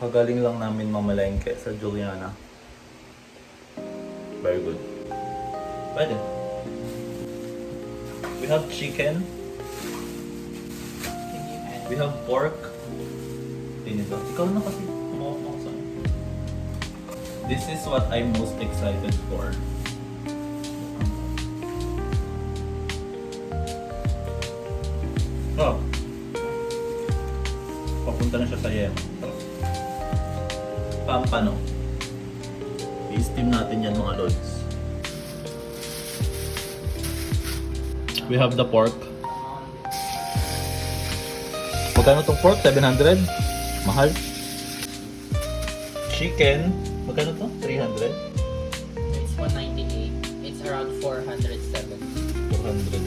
Kagaling lang namin mamalengke sa Juliana. Very good. Pwede. We have chicken. We have pork. Tinito. Ikaw na kasi. Kumawak mo sa akin. This is what I'm most excited for. Oh. Papunta na siya sa yema. Pampano. I-steam natin yan mga lods. We have the pork. Magkano tong pork? 700? Mahal. Chicken. Magkano to? 300? It's 198. It's around 407. 400.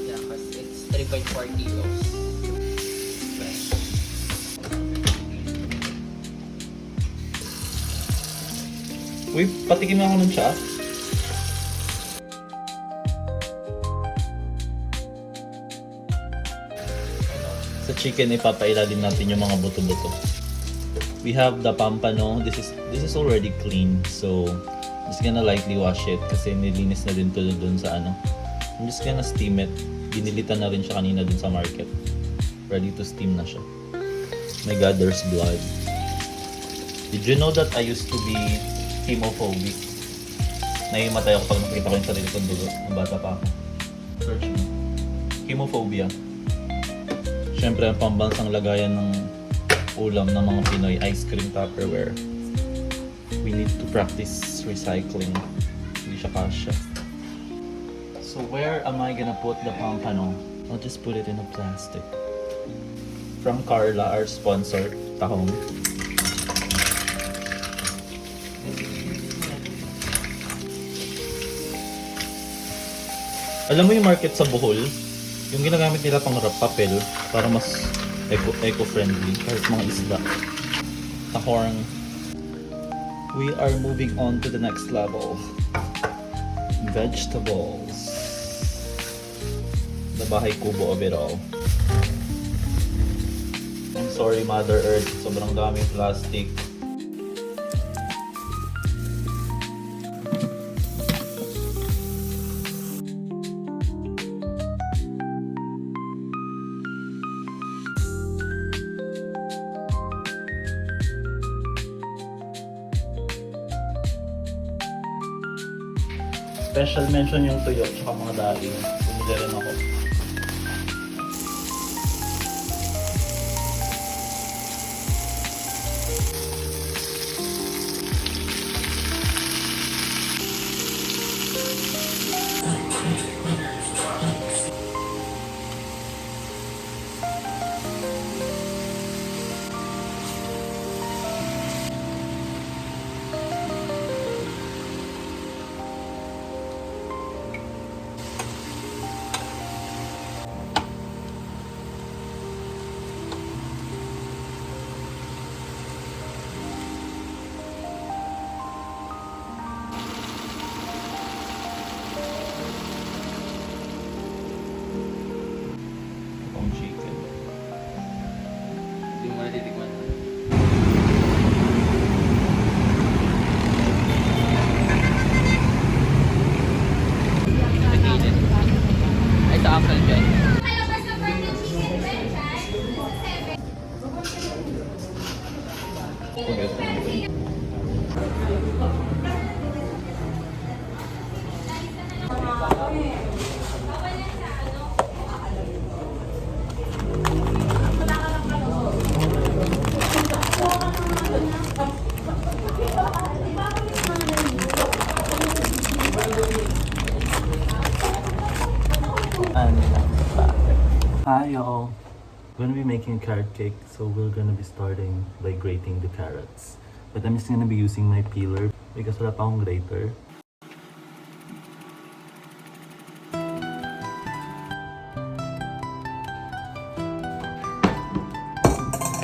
Yeah, because it's 3.4 kilos. Uy, patikim ako ng tsa. Sa chicken, ipapailalim natin yung mga buto-buto. We have the pampano. This is already clean, so I'm just gonna lightly wash it kasi nilinis na din to dun sa ano. I'm just gonna steam it. Binilitan na rin siya kanina dun sa market. Ready to steam na siya. My God, there's blood. Did you know that I used to be hemophobic? Naimatay ako pag nakita ko yung sarili kong dugo. Nung bata pa ako. Search mo. Hemophobia. Siyempre, ang pambansang lagayan ng ulam ng mga Pinoy, ice cream Tupperware. We need to practice recycling. Hindi siya kasya. So where am I gonna put the pampano? I'll just put it in a plastic. From Carla, our sponsor, Tahong. Alam mo yung market sa Bohol, yung ginagamit nila pang wrap papel para mas eco-friendly kahit mga isda. Tahong. We are moving on to the next level. Vegetables. The bahay kubo of it all. I'm sorry, Mother Earth. Sobrang daming plastic. Special mention yung tuyo at mga daing. Bumili rin ako. Itong chicken. Hindi mo natitikman. Nag-init. Ay, sa Uncle Ben. Hi y'all! We're gonna be making a carrot cake, so we're gonna be starting by grating the carrots. But I'm just gonna be using my peeler because wala pa akong grater.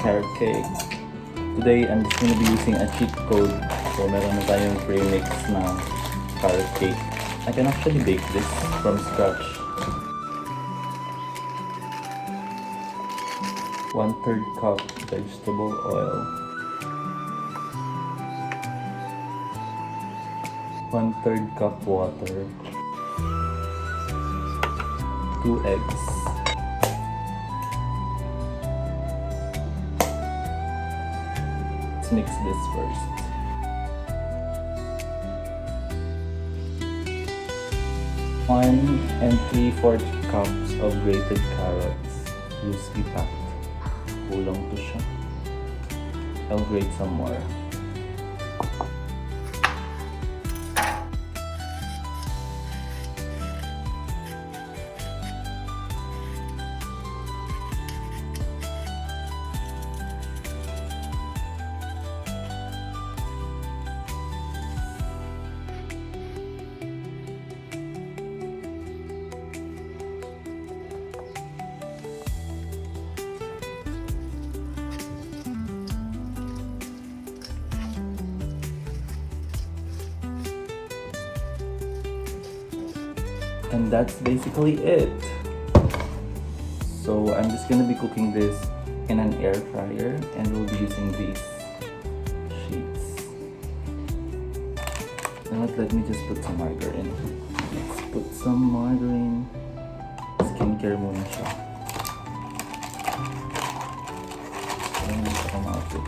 Carrot cake. Today, I'm just gonna be using a cheat code. So meron na tayong pre-mix na carrot cake. I can actually bake this from scratch. 1/3 cup vegetable oil. 1/3 cup water. 2 eggs. Let's mix this first. 1 3/4 cups of grated carrots, loosely packed. Kulang to siya. I'll grate some more. And that's basically it. So I'm just gonna be cooking this in an air fryer, and we'll be using these sheets. Now let me just put some margarine. Let's put some margarine. Skincare muna siya. Ayan, saka ma-outfit.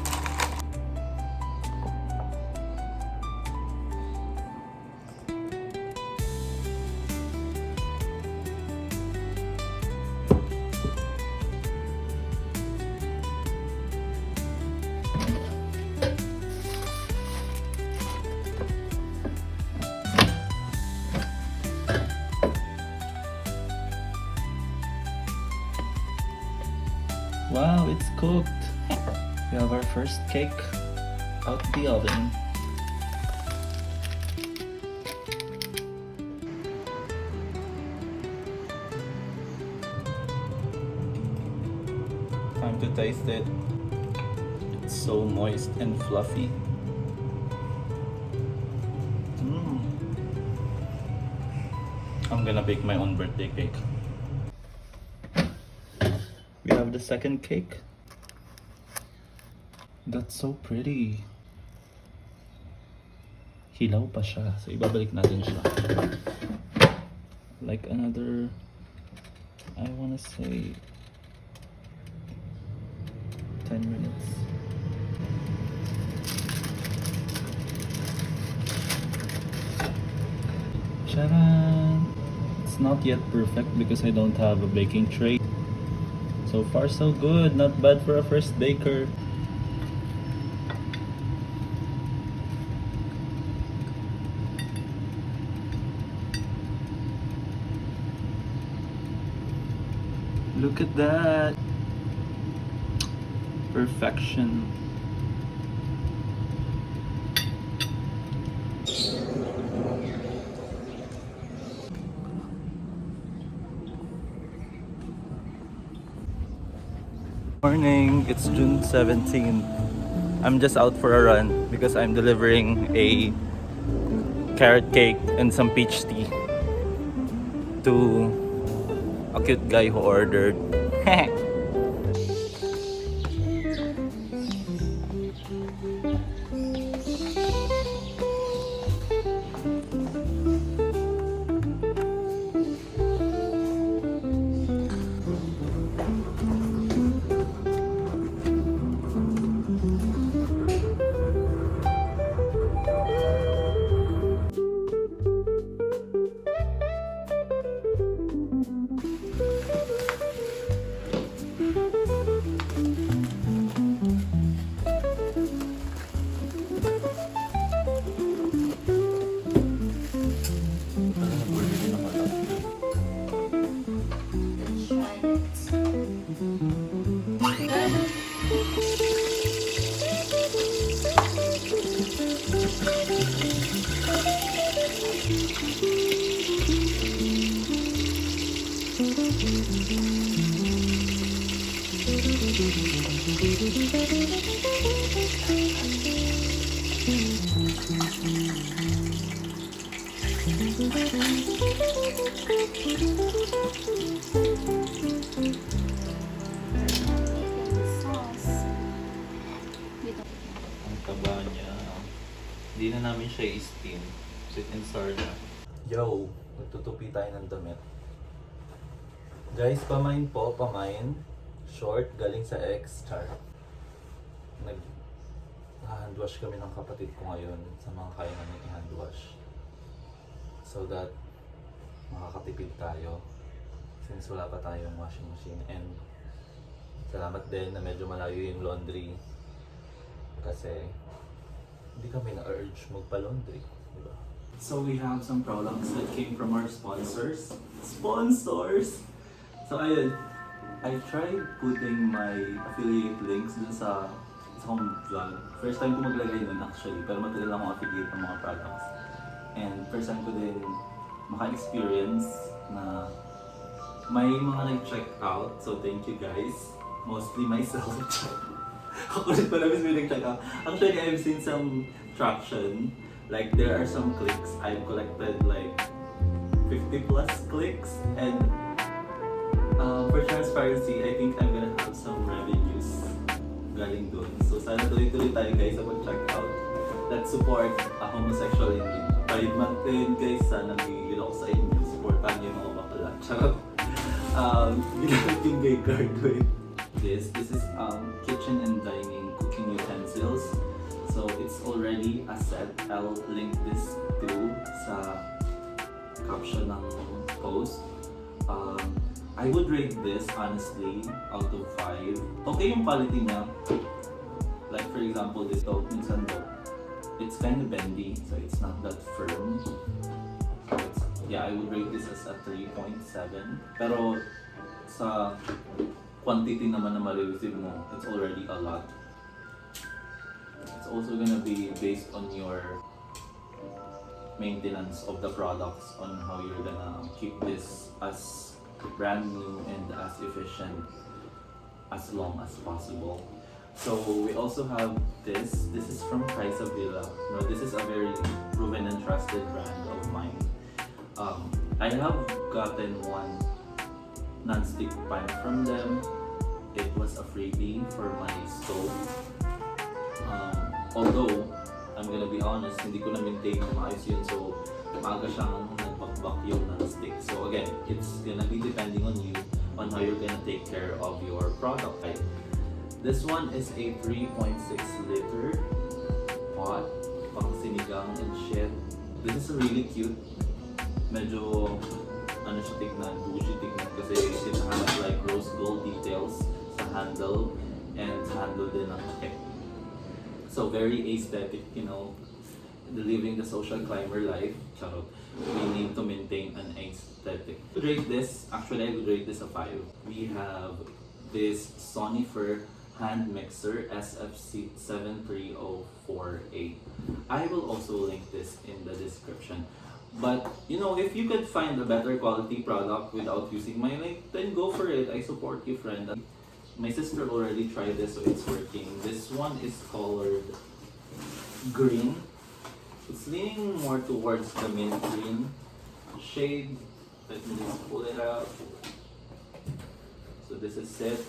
Wow, it's cooked. We have our first cake out the oven. Time to taste it. It's so moist and fluffy. I'm gonna bake my own birthday cake. We have the second cake. That's so pretty. Hilaw pa siya. So ibabalik natin siya. Like another, I wanna say 10 minutes. Charan! It's not yet perfect because I don't have a baking tray. So far so good, not bad for a first baker. Look at that. Perfection. Morning, it's June 17th. I'm just out for a run because I'm delivering a carrot cake and some peach tea to a cute guy who ordered. Ang taba niya. Hindi na namin siya i-steam. Sweet and sour na. Yo! Magtutupi tayo ng damit. Guys, pamain po, pamain. Short, galing sa X. Char. Nag-handwash kami ng kapatid ko ngayon sa mga kaya namin i-handwash. So that makakatipid tayo since wala pa tayong washing machine. And salamat din na medyo malayo yung laundry kasi hindi kami na-urge magpa-laundry, di ba? So we have some products that came from our sponsors. Sponsors! So ayun, I tried putting my affiliate links dun sa home vlog. First time ko maglagay nun actually, pero matagal lang ako affiliate ng mga products. And first time ko din maka-experience na may mga nag-check out. So thank you guys. Mostly myself. Ako rin pa namin may nag-check out. Actually, I've seen some traction. Like there are some clicks. I've collected like 50 plus clicks. And for transparency, I think I'm gonna have some revenues galing dun. So sana tuloy-tuloy tayo guys sa pag-check out. Let's support a homosexual indie. Pride Month din guys, sana bigil ako sa inyo. Supportan niyo yung mga bakla. Charot. Ginamit yung gay card with this. This is kitchen and dining cooking utensils. So it's already a set. I'll link this to sa caption ng post. I would rate this honestly out of 5. Okay yung quality niya. Like for example, dito, minsan do, it's kind of bendy, so it's not that firm. So it's, yeah, I would rate this as a 3.7. Pero sa quantity naman na ma-receive mo, it's already a lot. It's also gonna be based on your maintenance of the products, on how you're gonna keep this as brand new and as efficient as long as possible. So we also have this. This is from Kaisa Villa. No, this is a very proven and trusted brand of mine. I have gotten one non-stick pan from them. It was a freebie for my stove. Although, I'm gonna be honest, hindi ko na-maintain ng maayos yun. So, maaga siyang nagpakbak yung non-stick. So again, it's gonna be depending on you on how you're gonna take care of your product. Right? This one is a 3.6 liter pot, pang sinigang and shit. This is really cute. Medyo, ano siya tignan, bougie tignan kasi it has like rose gold details sa handle and sa handle din ng tech. So very aesthetic, you know, living the social climber life. Charot. We need to maintain an aesthetic. To rate this, actually I would rate this a 5. We have this Sonifer hand mixer SFC 73048. I will also link this in the description. But you know, if you could find a better quality product without using my link, then go for it. I support you, friend. My sister already tried this, so it's working. This one is colored green. It's leaning more towards the mint green shade. Let me just pull it out. So this is it.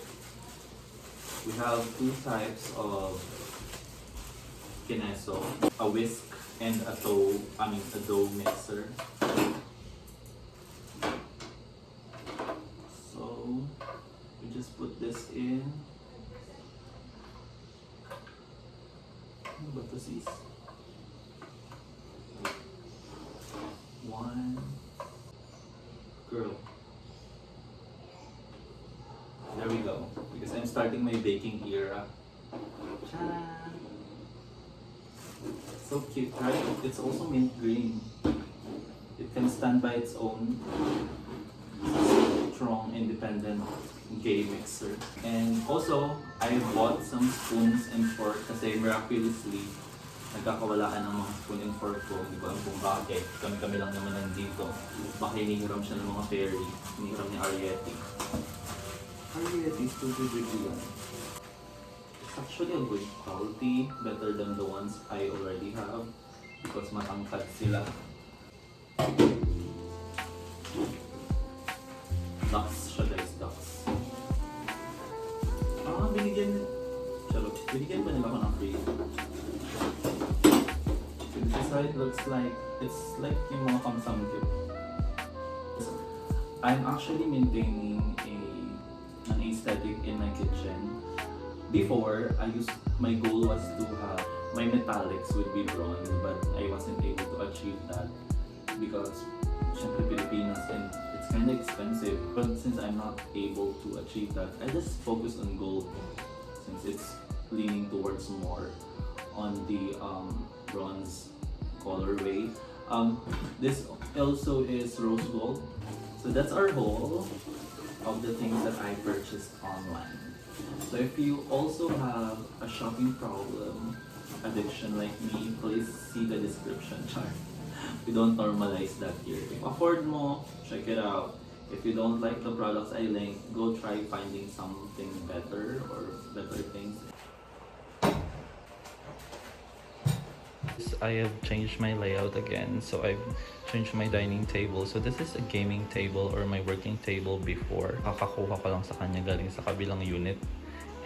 We have two types of kineso, a whisk and a dough mixer. So we just put this in. Ano ba to, sis? 1 girl. There we go. Because I'm starting my baking era. Ta-da! So cute, right? It's also mint green. It can stand by its own. Strong, independent gay mixer. And also, I bought some spoons and fork kasi miraculously, nagkakawalaan ng mga spoon and fork ko. Hindi ko alam kung bakit. Kami lang naman nandito. Baka hinihiram siya ng mga fairy. Hinihiram ni Arietti. Arietti is 250 yan. It's actually a good quality. Better than the ones I already have. Because matangkad sila. Ducks siya guys, ducks. Binigyan ba nila ako ng free? So this is how it looks like. It's like yung mga kamsamgyup. I'm actually maintaining an aesthetic in my kitchen. Before, my goal was to have my metallics would be bronze, but I wasn't able to achieve that because syempre Pilipinas and it's kind of expensive. But since I'm not able to achieve that, I just focus on gold since it's leaning towards more on the bronze colorway. This also is rose gold. So that's our haul of the things that I purchased online. So if you also have a shopping problem, addiction like me, please see the description chart. We don't normalize that here. If afford mo, check it out. If you don't like the products I link, go try finding something better or better things. I have changed my layout again, so I've changed my dining table. So this is a gaming table or my working table before. Kakakuha ko lang sa kanya galing sa kabilang unit,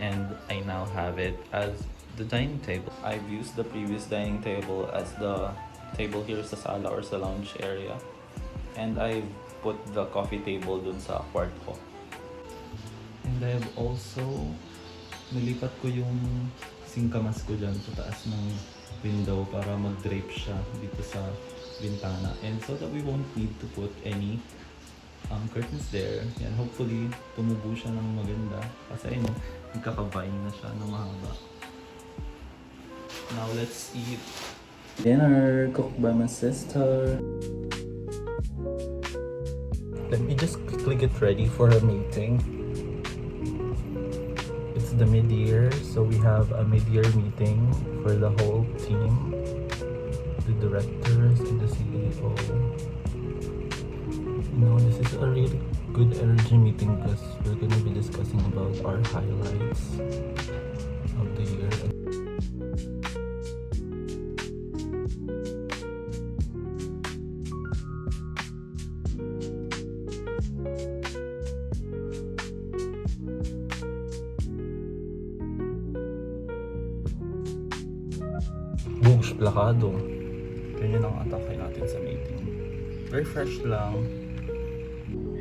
and I now have it as the dining table. I've used the previous dining table as the table here sa sala or sa lounge area, and I've put the coffee table dun sa kwarto ko. And I've also nilipat ko yung singkamas ko dyan sa taas ng window para mag-drape siya dito sa bintana, and so that we won't need to put any curtains there. And hopefully tumubo siya ng maganda kasi nagkakabine na siya ng mahaba. Now let's eat dinner cooked by my sister. Let me just quickly get ready for a meeting. It's the mid-year, so we have a mid-year meeting for the whole team, the directors and the CEO. This is a really good energy meeting because we're going to be discussing about our highlights of the year. Bugs plakado. Ganyan ang atake natin sa meeting. Very fresh lang.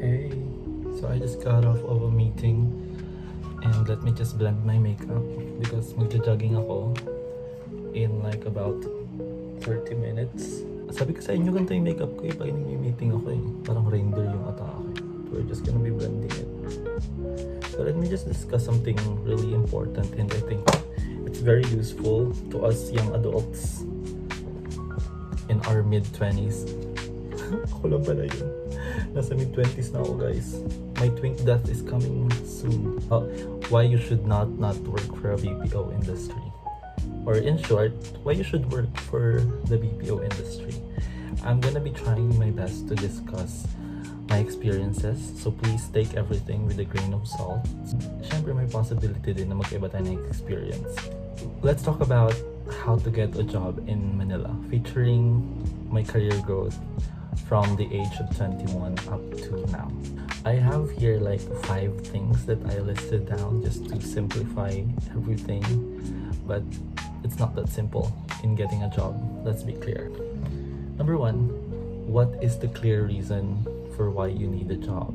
Hey, so I just got off of a meeting and let me just blend my makeup because magja-jogging ako in like about 30 minutes. Sabi ko sa inyo ganito yung makeup ko pag nag-meeting ako Parang reindeer yung atake. We're just gonna be blending it. So let me just discuss something really important, and I think it's very useful to us young adults in our mid-20s. Ako lang pala yun. Nasa mid-20s na ako, guys. My twink death is coming soon. Why you should not work for a BPO industry. Or in short, why you should work for the BPO industry. I'm gonna be trying my best to discuss my experiences, so please take everything with a grain of salt. Syempre may possibility din na magkaiba tayo ng experience. Let's talk about how to get a job in Manila, featuring my career growth from the age of 21 up to now. I have here like 5 things that I listed down just to simplify everything, but it's not that simple in getting a job. Let's be clear. Number 1, what is the clear reason for why you need a job?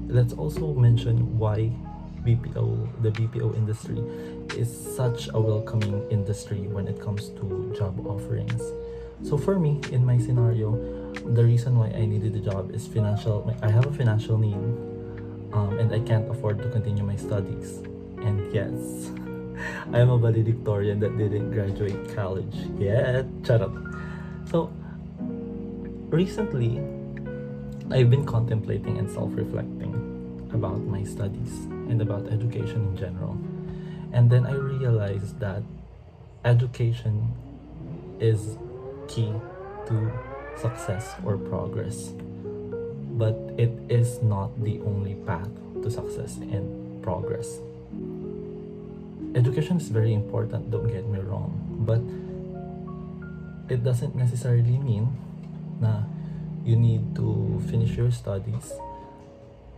Let's also mention why the BPO industry is such a welcoming industry when it comes to job offerings. So for me, in my scenario, the reason why I needed a job is financial. I have a financial need, and I can't afford to continue my studies. And yes, I am a valedictorian that didn't graduate college yet. Shut up. So recently, I've been contemplating and self-reflecting about my studies and about education in general. And then I realized that education is key to success or progress. But it is not the only path to success and progress. Education is very important, don't get me wrong. But it doesn't necessarily mean na you need to finish your studies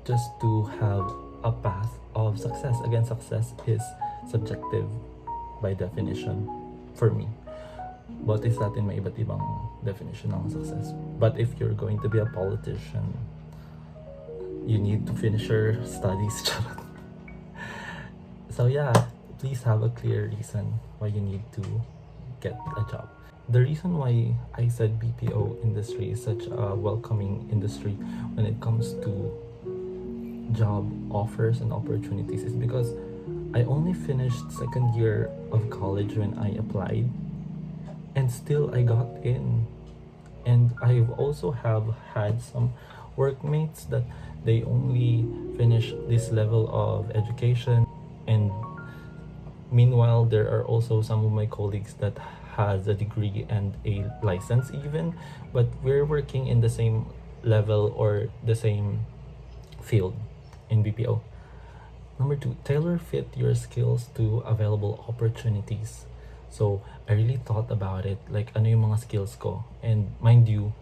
just to have a path of success. Again, success is subjective by definition for me. Both is natin may iba't ibang definition ng success. But if you're going to be a politician, you need to finish your studies. Charot. So yeah, please have a clear reason why you need to get a job. The reason why I said BPO industry is such a welcoming industry when it comes to job offers and opportunities is because I only finished second year of college when I applied, and still I got in. And I've also have had some workmates that they only finish this level of education, and meanwhile there are also some of my colleagues that has a degree and a license even, but we're working in the same level or the same field in BPO. Number two, tailor fit your skills to available opportunities. So, I really thought about it, like ano yung mga skills ko. And mind you,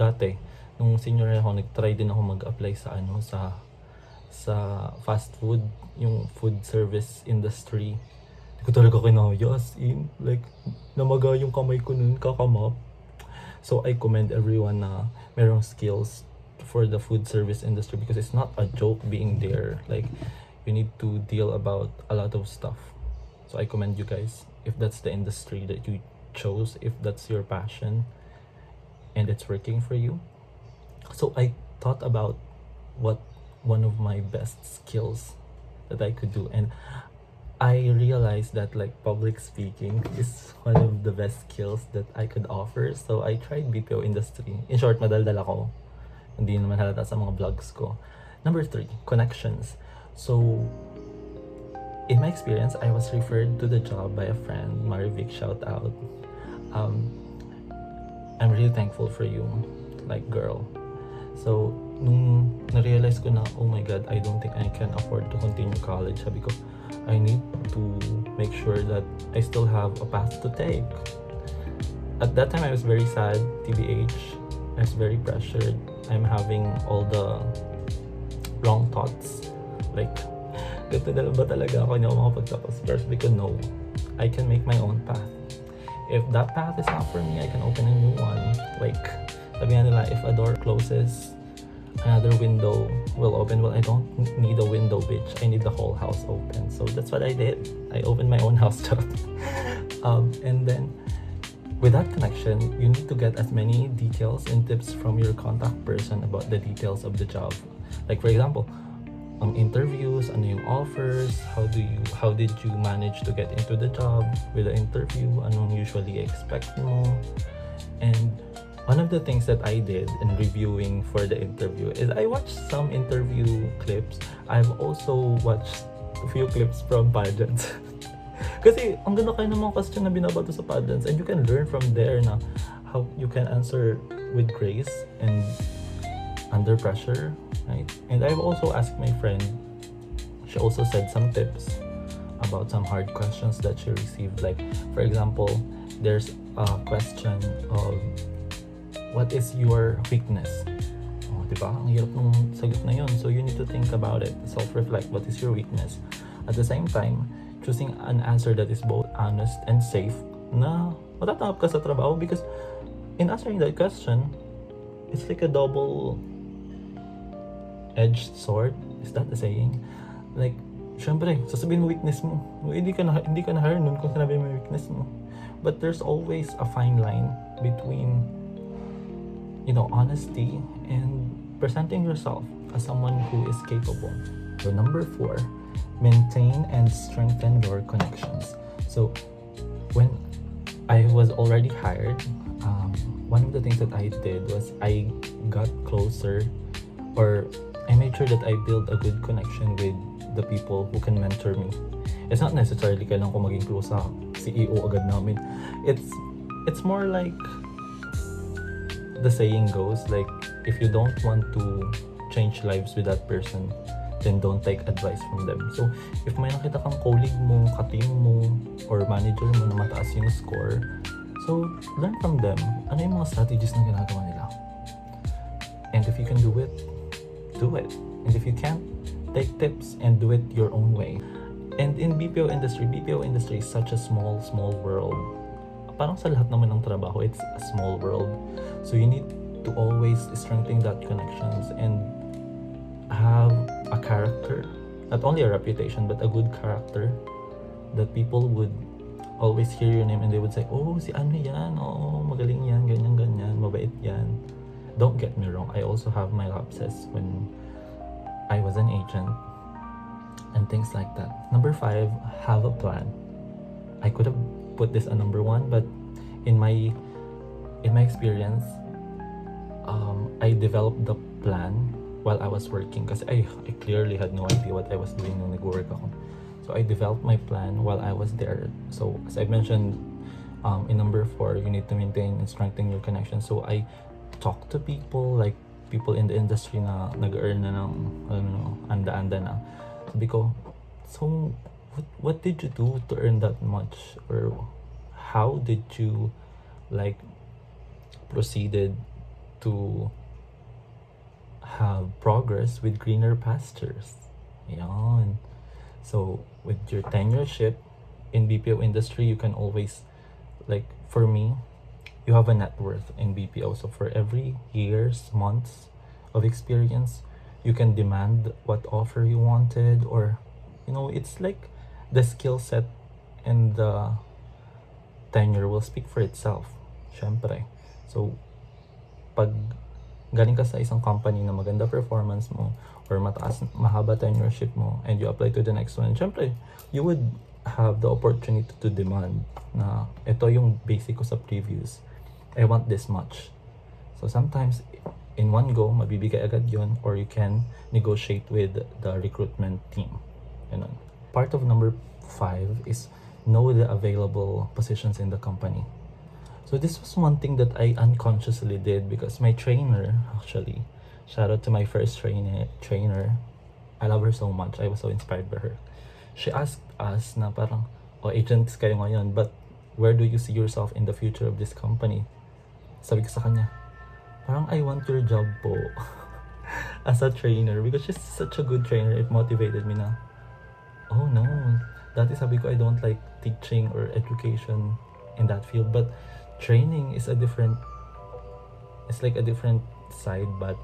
dati, nung senior ako, nag-try din ako mag-apply sa sa fast food, yung food service industry. Hindi ko talaga kinaya, as in, like, namaga yung kamay ko nun, kakamap. So, I commend everyone na merong skills for the food service industry because it's not a joke being there. Like, you need to deal about a lot of stuff. So, I commend you guys if that's the industry that you chose, if that's your passion, and it's working for you. So, I thought about what one of my best skills that I could do, and I realized that like public speaking is one of the best skills that I could offer. So I tried BPO industry. In short, madaldal ako. Hindi naman halata sa mga vlogs ko. Number 3, connections. So in my experience, I was referred to the job by a friend, Marivic, shout out. I'm really thankful for you, like girl. So nung na-realize ko na, oh my god, I don't think I can afford to continue college. Sabi ko, I need to make sure that I still have a path to take. At that time, I was very sad, TBH. I was very pressured. I'm having all the wrong thoughts. Like, ganito na lang ba talaga ako, hindi ako makapagtapos? Pero sabi ko, no. I can make my own path. If that path is not for me, I can open a new one. Like, sabi nga nila, if a door closes, another window will open. Well, I don't need a window, bitch. I need the whole house open. So that's what I did. I opened my own house job. And then with that connection, you need to get as many details and tips from your contact person about the details of the job. Like for example, interviews, ano yung offers, how did you manage to get into the job with the interview, anong usually expect mo. And one of the things that I did in reviewing for the interview is I watched some interview clips. I've also watched a few clips from pageants. Kasi ang ganda kayo ng mga question na binabato sa pageants, and you can learn from there na how you can answer with grace and under pressure, right? And I've also asked my friend, she also said some tips about some hard questions that she received. Like for example, there's a question of what is your weakness? Oh, diba? Ang hirap nung sagot na yun. So you need to think about it. Self-reflect. What is your weakness? At the same time, choosing an answer that is both honest and safe na matatanggap ka sa trabaho, because in answering that question, it's like a double-edged sword. Is that the saying? Like, syempre, sasabihin mo weakness mo. Hindi ka na-hire nun kung sinabi mo weakness mo. But there's always a fine line between honesty and presenting yourself as someone who is capable. So number 4, maintain and strengthen your connections. So when I was already hired, one of the things that I did was I got closer, or I made sure that I build a good connection with the people who can mentor me. It's not necessarily kailangan ko maging close sa CEO agad namin. It's more like the saying goes, like, if you don't want to change lives with that person, then don't take advice from them. So, if may nakita kang colleague mo, ka-team mo, or manager mo na mataas yung score, so, learn from them. Ano yung mga strategies na ginagawa nila? And if you can do it, do it. And if you can't, take tips and do it your own way. And in BPO industry is such a small world. parang sa lahat naman ng trabaho, it's a small world. So you need to always strengthen that connections and have a character, not only a reputation, but a good character that people would always hear your name and they would say, oh, si ano yan, oh, magaling yan, ganyan, ganyan, mabait yan. Don't get me wrong, I also have my lapses when I was an agent and things like that. Number 5, have a plan. I could have put this on number 1, but in my experience, I developed the plan while I was working kasi I clearly had no idea what I was doing nung nag-work ako. So I developed my plan while I was there. So as I mentioned in number 4, you need to maintain and strengthen your connection. So I talk to people, like people in the industry na nag-earn na ng anda-anda na. Sabi ko, so what did you do to earn that much? Or how did you like proceeded to have progress with greener pastures? Yan. So with your tenureship in BPO industry, you can always, like for me, you have a net worth in BPO. So for every years, months of experience, you can demand what offer you wanted, or it's like the skill set and the tenure will speak for itself. Syempre. So pag galing ka sa isang company na maganda performance mo or mahaba tenureship mo and you apply to the next one, syempre, you would have the opportunity to demand na ito yung basic ko sa previous. I want this much. So sometimes, in one go, mabibigay agad yun, or you can negotiate with the recruitment team. Ganun. Part of number 5 is know the available positions in the company. So this was one thing that I unconsciously did because my trainer, actually, shout out to my first trainer, I love her so much. I was so inspired by her. She asked us na parang, agents kayo ngayon, but where do you see yourself in the future of this company? Sabi ko sa kanya, parang I want your job po as a trainer, because she's such a good trainer. It motivated me na, oh no, dati sabi ko I don't like teaching or education in that field, but training is it's like a different side. But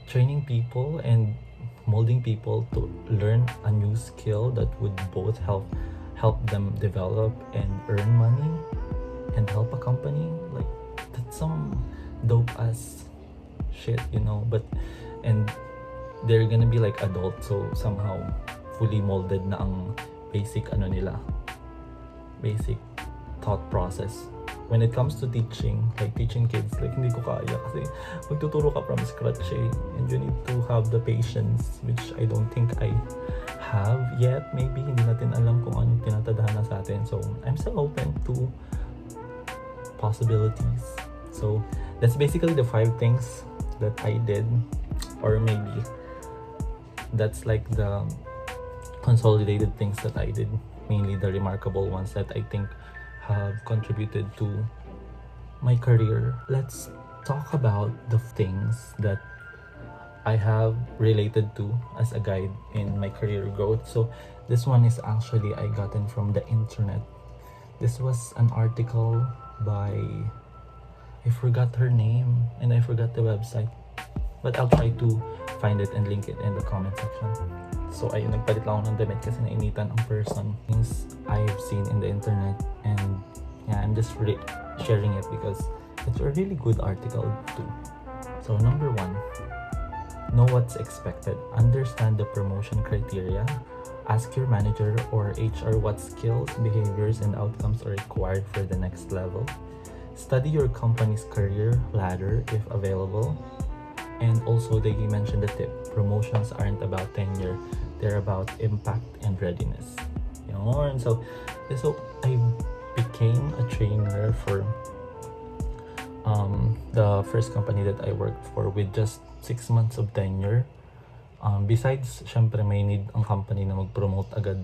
training people and molding people to learn a new skill that would both help them develop and earn money and help a company, like that's some dope ass shit, but and they're gonna be like adult, so somehow fully molded na ang basic basic thought process. When it comes to teaching, like teaching kids, like hindi ko kaya kasi magtuturo ka from scratch and you need to have the patience, which I don't think I have yet. Maybe hindi natin alam kung ano tinatadhana sa atin. So I'm still open to possibilities. So that's basically the 5 things that I did, or maybe that's like the consolidated things that I did, mainly the remarkable ones that I think have contributed to my career. Let's talk about the things that I have related to as a guide in my career growth. So this one is actually I gotten from the internet. This was an article by, I forgot her name and I forgot the website, but I'll try to find it and link it in the comment section. So ayun, nagpalit lang ako ng damit kasi nainitan ang person. Things I've seen in the internet, and yeah, I'm just sharing it because it's a really good article too. So number 1, know what's expected. Understand the promotion criteria. Ask your manager or HR what skills, behaviors, and outcomes are required for the next level. Study your company's career ladder if available. And also, they mentioned the tip, promotions aren't about tenure, they're about impact and readiness. So I became a trainer for the first company that I worked for with just 6 months of tenure. Besides, syempre may need ang company na mag-promote agad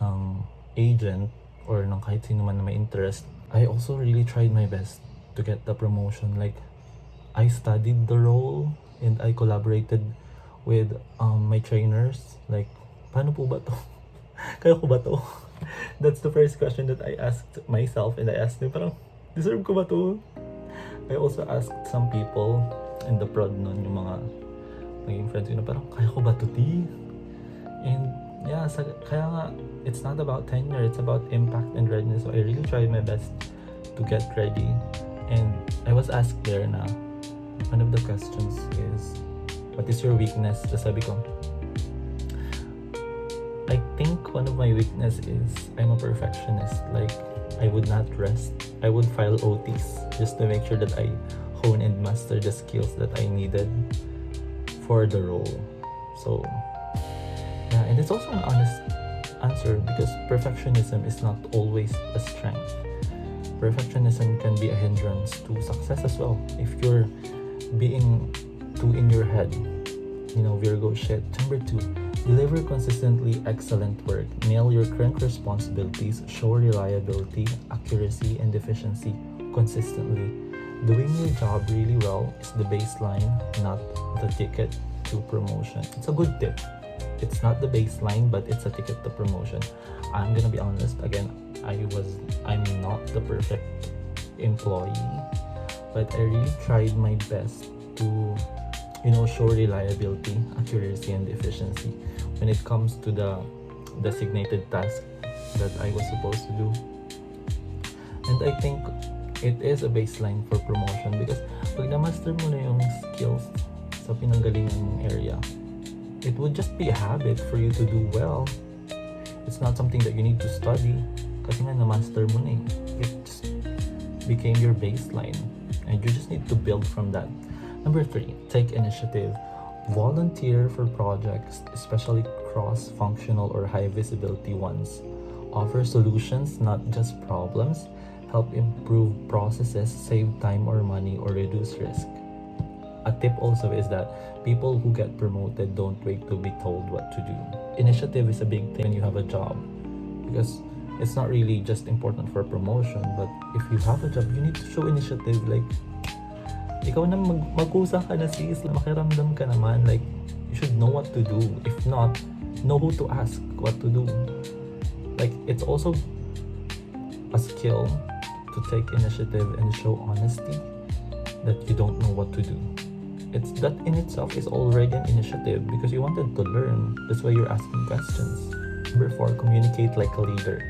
ng agent or ng kahit sino man na may interest. I also really tried my best to get the promotion. Like, I studied the role and I collaborated with my trainers. Like, paano po ba to? Kaya ko ba to? That's the first question that I asked myself, and I asked them, parang, deserve ko ba to? I also asked some people in the prod nun, yung mga naging friends ko na parang, kaya ko ba to, T? And yeah, kaya nga, it's not about tenure, it's about impact and readiness. So I really tried my best to get ready. And I was asked there na, one of the questions is, what is your weakness? So sabi ko, I think one of my weakness is I'm a perfectionist. Like, I would not rest. I would file OTs just to make sure that I hone and master the skills that I needed for the role. So, yeah, and it's also an honest answer because perfectionism is not always a strength. Perfectionism can be a hindrance to success as well. If you're being too in your head, Virgo shit. Number 2, deliver consistently excellent work. Nail your current responsibilities. Show reliability, accuracy, and efficiency consistently. Doing your job really well is the baseline, not the ticket to promotion. It's a good tip. It's not the baseline, but it's a ticket to promotion. I'm gonna be honest, again, I'm not the perfect employee, but I really tried my best to show reliability, accuracy, and efficiency when it comes to the designated task that I was supposed to do. And I think it is a baseline for promotion because pag na-master mo na yung skills sa pinanggalingan mong area, it would just be a habit for you to do well. It's not something that you need to study kasi nga na-master mo na eh. It just became your baseline and you just need to build from that. Number 3, take initiative. Volunteer for projects, especially cross-functional or high-visibility ones. Offer solutions, not just problems. Help improve processes, save time or money, or reduce risk. A tip also is that people who get promoted don't wait to be told what to do. Initiative is a big thing when you have a job because it's not really just important for promotion, but if you have a job, you need to show initiative. Like, ikaw na magkusa ka na sis, makiramdam ka naman, like, you should know what to do. If not, know who to ask what to do. Like, it's also a skill to take initiative and show honesty that you don't know what to do. It's that in itself is already an initiative because you wanted to learn. That's why you're asking questions. Number 4, communicate like a leader.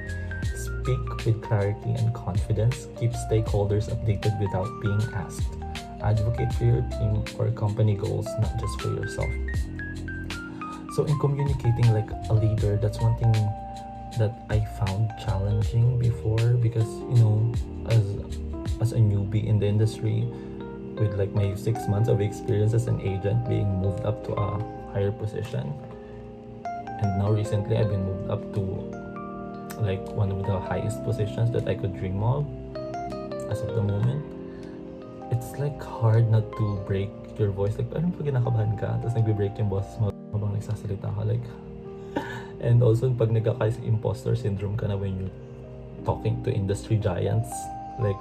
Speak with clarity and confidence. Keep stakeholders updated without being asked. Advocate for your team or company goals, not just for yourself. So in communicating like a leader, that's one thing that I found challenging before because, as a newbie in the industry with like my 6 months of experience as an agent being moved up to a higher position. And now recently I've been moved up to like one of the highest positions that I could dream of as of the moment. It's like hard not to break your voice. Like, parang pag kinakabahan ka, tapos nagbe-break yung boses mo habang nagsasalita ka. Like, and also, pag imposter syndrome ka na when you're talking to industry giants. Like,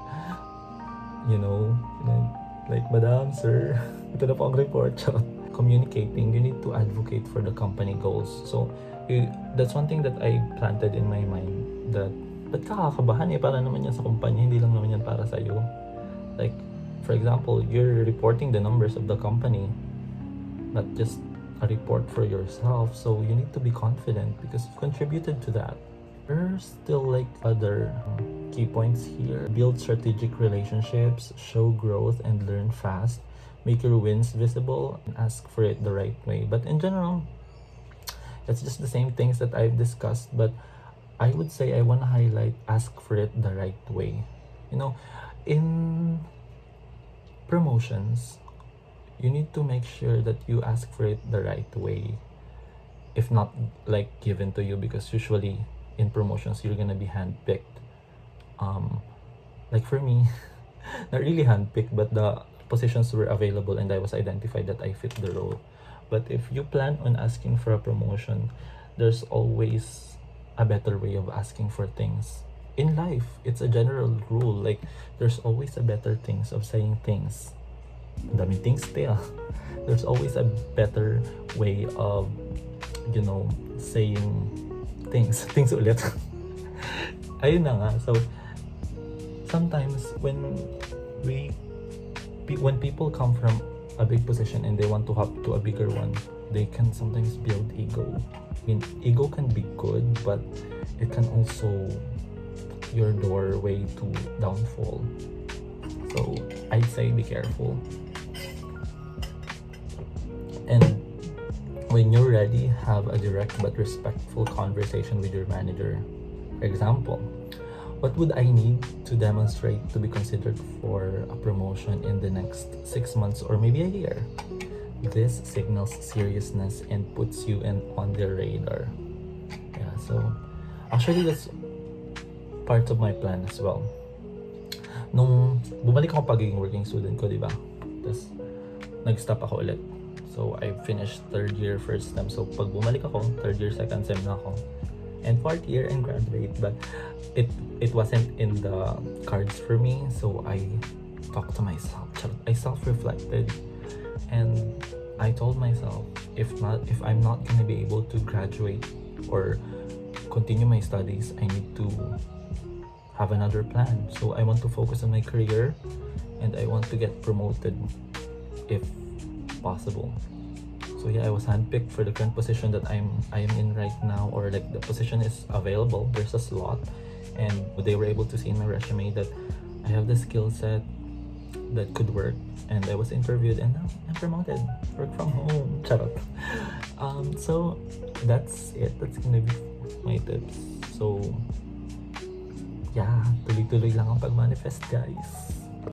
like, Madam, Sir, ito na po ang report. Communicating, you need to advocate for the company goals. So, that's one thing that I planted in my mind that, ba't kakakabahan eh? Para naman yan sa kumpanya, hindi lang naman yan para sa'yo. Like, for example, you're reporting the numbers of the company, not just a report for yourself. So you need to be confident because you contributed to that. There's still like other key points here. Build strategic relationships, show growth and learn fast. Make your wins visible and ask for it the right way. But in general, it's just the same things that I've discussed. But I would say I want to highlight ask for it the right way. In promotions, you need to make sure that you ask for it the right way. If not like given to you, because usually in promotions you're gonna be handpicked. Like for me, not really handpicked, but the positions were available and I was identified that I fit the role. But if you plan on asking for a promotion, there's always a better way of asking for things. In life, it's a general rule. Like, there's always a better things of saying things. Daming things still. There's always a better way of, saying things ulit. Ayun na nga. So, sometimes when people come from a big position and they want to hop to a bigger one, they can sometimes build ego. I mean, ego can be good, but it can also your doorway to downfall. So I'd say be careful. And when you're ready, have a direct but respectful conversation with your manager. For example, what would I need to demonstrate to be considered for a promotion in the next 6 months or maybe a year? This signals seriousness and puts you on their radar. Yeah, so actually that's part of my plan as well. Nung bumalik ako pagiging working student ko, di ba? Tapos nag-stop ako ulit. So I finished third year first sem. So pag bumalik ako, third year second sem na ako. And fourth year and graduate, but it wasn't in the cards for me. So I talked to myself. I self-reflected, and I told myself, if I'm not gonna be able to graduate or continue my studies, I need to have another plan. So I want to focus on my career, and I want to get promoted if possible. So yeah, I was handpicked for the current position that I am in right now, or like the position is available. There's a slot, and they were able to see in my resume that I have the skill set that could work, and I was interviewed and now I'm promoted. Work from home. Charot. So that's it. That's gonna be my tips. So yeah, tuloy-tuloy lang ang pag-manifest, guys.